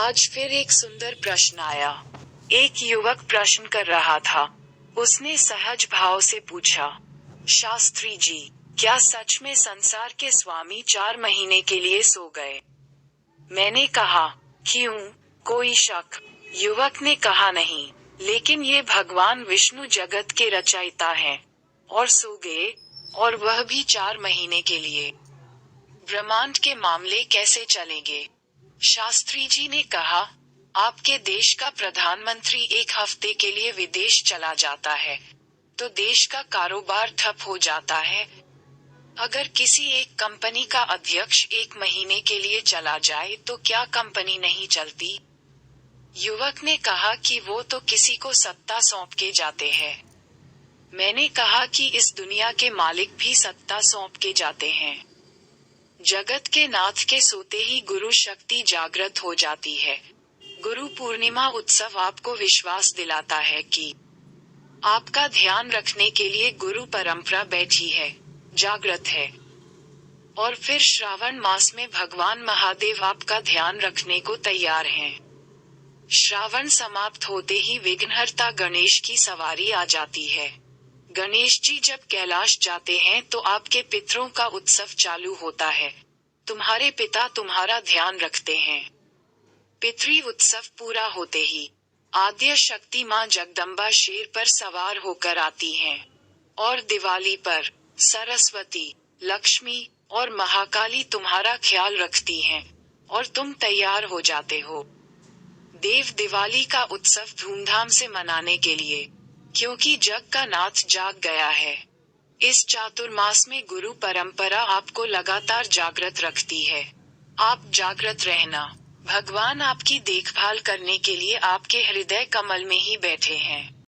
आज फिर एक सुंदर प्रश्न आया। एक युवक प्रश्न कर रहा था। उसने सहज भाव से पूछा, शास्त्री जी, क्या सच में संसार के स्वामी 4 महीने के लिए सो गए? मैंने कहा, क्यों, कोई शक? युवक ने कहा, नहीं, लेकिन ये भगवान विष्णु जगत के रचयिता हैं, और सो गए, और वह भी 4 महीने के लिए। ब्रह्मांड के मामले कैसे चलेंगे? शास्त्री जी ने कहा, आपके देश का प्रधानमंत्री 1 हफ्ते के लिए विदेश चला जाता है, तो देश का कारोबार ठप हो जाता है। अगर किसी एक कंपनी का अध्यक्ष 1 महीने के लिए चला जाए तो क्या कंपनी नहीं चलती? युवक ने कहा कि वो तो किसी को सत्ता सौंप के जाते हैं। मैंने कहा कि इस दुनिया के मालिक भी सत्ता सौंप के जाते हैं। जगत के नाथ के सोते ही गुरु शक्ति जागृत हो जाती है। गुरु पूर्णिमा उत्सव आपको विश्वास दिलाता है कि आपका ध्यान रखने के लिए गुरु परंपरा बैठी है, जागृत है। और फिर श्रावण मास में भगवान महादेव आपका ध्यान रखने को तैयार हैं। श्रावण समाप्त होते ही विघ्नहर्ता गणेश की सवारी आ जाती है। गणेश जी जब कैलाश जाते हैं तो आपके पितरों का उत्सव चालू होता है। तुम्हारे पिता तुम्हारा ध्यान रखते हैं। पितृ उत्सव पूरा होते ही आद्य शक्ति मां जगदम्बा शेर पर सवार होकर आती हैं। और दिवाली पर सरस्वती, लक्ष्मी और महाकाली तुम्हारा ख्याल रखती हैं, और तुम तैयार हो जाते हो देव दिवाली का उत्सव धूमधाम से मनाने के लिए, क्योंकि जग का नाथ जाग गया है। इस चातुर्मास में गुरु परंपरा आपको लगातार जागृत रखती है। आप जागृत रहना। भगवान आपकी देखभाल करने के लिए आपके हृदय कमल में ही बैठे हैं।